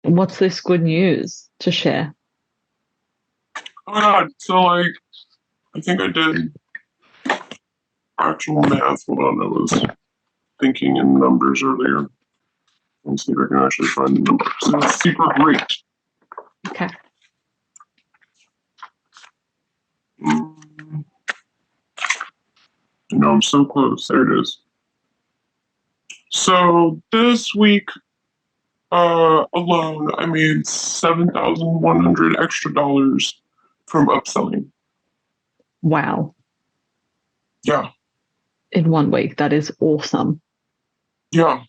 What's this good news to share? Oh my God. So like I think I did actual math. Hold on, I was thinking in numbers earlier. Let's see if I can actually find the number. So it's super great. Okay. Mm, no, I'm so close. There it is. So this week alone, I made 7,100 extra dollars from upselling. Wow. Yeah, In 1 week. That is awesome. yeah.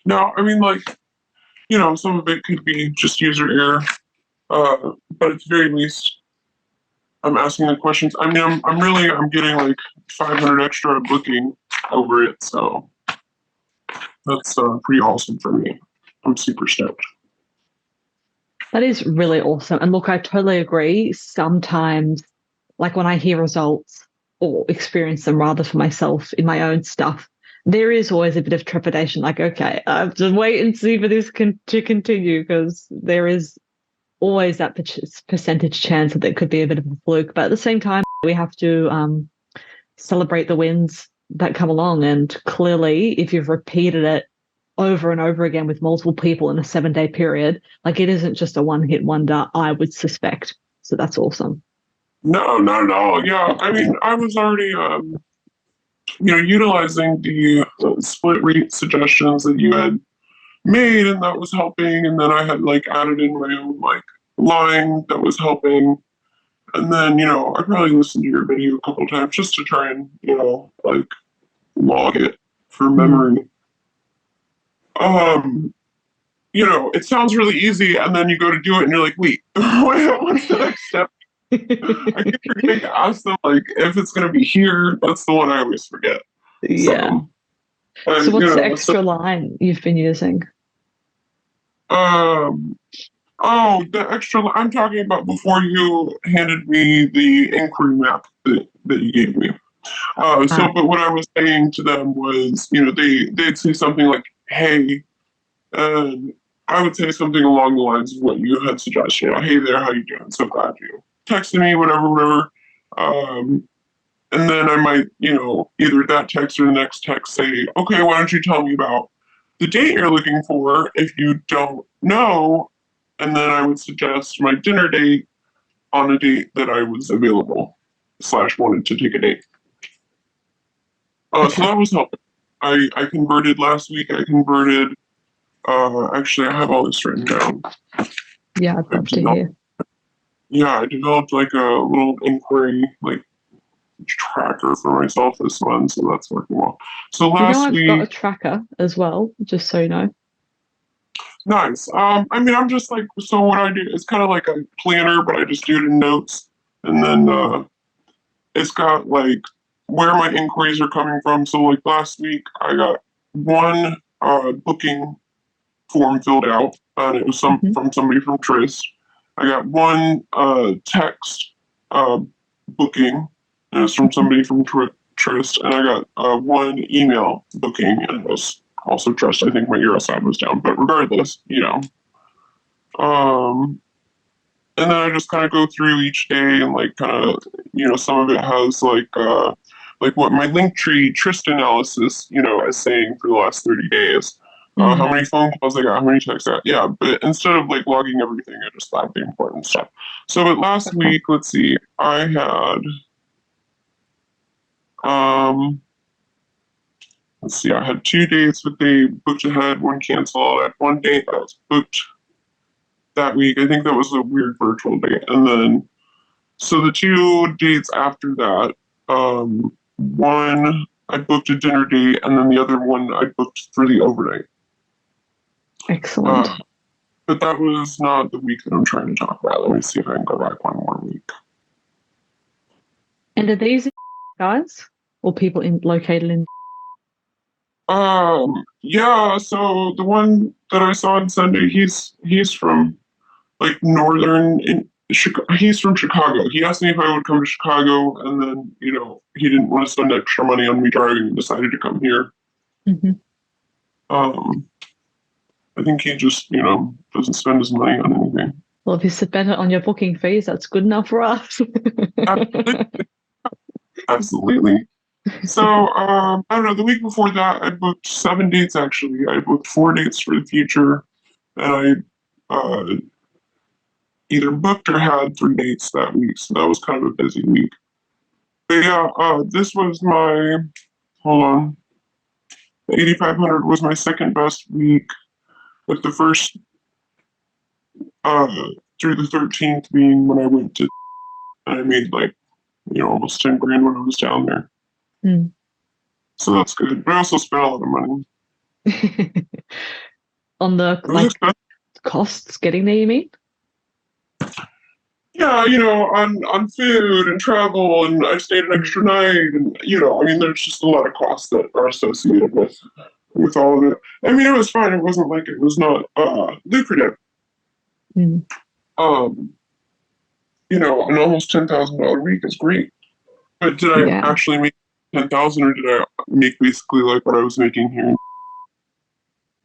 Now, I mean, like, some of it could be just user error, but at the very least, I'm asking the questions. I mean, I'm getting like 500 extra booking over it, so that's pretty awesome for me. I'm super stoked. That is really awesome. And look, I totally agree. Sometimes, like when I hear results or experience them rather for myself in my own stuff, there is always a bit of trepidation. Like, okay, I have to wait and see for this to continue because there is always that percentage chance that there could be a bit of a fluke. But at the same time, we have to celebrate the wins that come along. And clearly, if you've repeated it over and over again with multiple people in a 7 day period, like it isn't just a one hit wonder, I would suspect. So that's awesome. No, not at all. Yeah, I mean, I was already, utilizing the split rate suggestions that you had made, and that was helping. And then I had like added in my own like line that was helping. And then, I probably listened to your video a couple times just to try and, like log it for Mm. memory. Um, it sounds really easy, and then you go to do it, and you're like, wait, what's the next step? I keep forgetting to ask them, like, if it's going to be here. That's the one I always forget. Yeah. So, So and, what's the extra line you've been using? um, oh, the extra, I'm talking about before you handed me the inquiry map that you gave me. Ah, But what I was saying to them was, they'd say something like, hey, and I would say something along the lines of what you had suggested. Hey there, how you doing? So glad you texted me, whatever, whatever. Um, and then I might, either that text or the next text say, okay, why don't you tell me about the date you're looking for if you don't know? And then I would suggest my dinner date on a date that I was available slash wanted to take a date. So okay. that was helping. I converted last week. I converted. Actually, I have all this written down. Yeah, I'd I love to developed, hear. yeah, I developed like a little inquiry like tracker for myself this month, so that's working well. So You know, last I've got a week, tracker as well, just so you know. nice. I mean, I'm just like, so what I do, it's kind of like a planner, but I just do it in notes, and then it's got like where my inquiries are coming from. So like last week, I got one booking form filled out, and it was Mhm. from somebody from Tris. I got one text uh, booking, and it's from somebody from Trist, and I got one email booking, and it was also Trist. I think my Euro side was down, but regardless, Um, and then I just kind of go through each day and like kind of, some of it has like what my Linktree Trist analysis, is saying for the last 30 days. How Mm. many phone calls I got, how many texts I got. Yeah, but instead of like logging everything, I just log the important stuff. So, but last Okay. week, let's see, I had, um, let's see, I had 2 dates, but they booked ahead, one canceled. I had one date that was booked that week. I think that was a weird virtual date. And then so the 2 dates after that, one I booked a dinner date, and then the other one I booked for the overnight. Excellent. Uh, but that was not the week that I'm trying to talk about. Let me see if I can go back one more week. And are these guys or people located in? Yeah. So the one that I saw on Sunday, he's from like northern in Chicago. He's from Chicago. He asked me if I would come to Chicago, and then he didn't want to spend extra money on me driving and decided to come here. Mhm. Um, I think he just, doesn't spend his money on anything. Well, if you spend it on your booking fees, that's good enough for us. Absolutely. Absolutely. So, I don't know, the week before that, I booked 7 dates, actually. I booked 4 dates for the future, and I either booked or had 3 dates that week, so that was kind of a busy week. But yeah, this was hold on, 8,500 was my second best week, with the first, uh, through the 13th being when I went to, and I made like, almost 10 grand when I was down there. Mm. So that's good. But I also spent a lot of money. On the It was expensive. costs getting there, you mean? Yeah, on food and travel, and I stayed an extra night, and there's just a lot of costs that are associated with all of it. I mean, it was fine. It wasn't like it was not lucrative. Mm. An almost $10,000 week is great. But did I actually make 10,000, or did I make basically like what I was making here?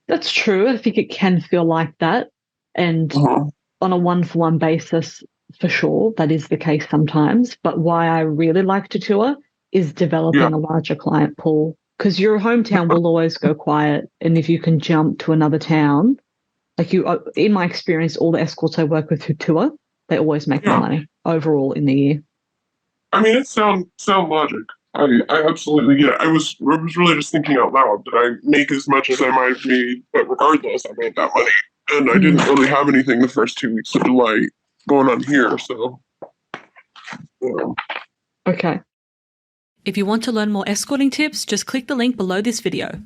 That's true. I think it can feel like that, and on a one-for-one basis, for sure, that is the case sometimes. But why I really like to tour is developing a larger client pool, because your hometown will always go quiet. And if you can jump to another town, in my experience, all the escorts I work with who tour, they always make more money overall in the year. I mean, it's sound logic. I absolutely get it. I was really just thinking out loud. Did I make as much as I might have made? But regardless, I made that money. And I didn't really have anything the first 2 weeks of July going on here, so. Okay. If you want to learn more escorting tips, just click the link below this video.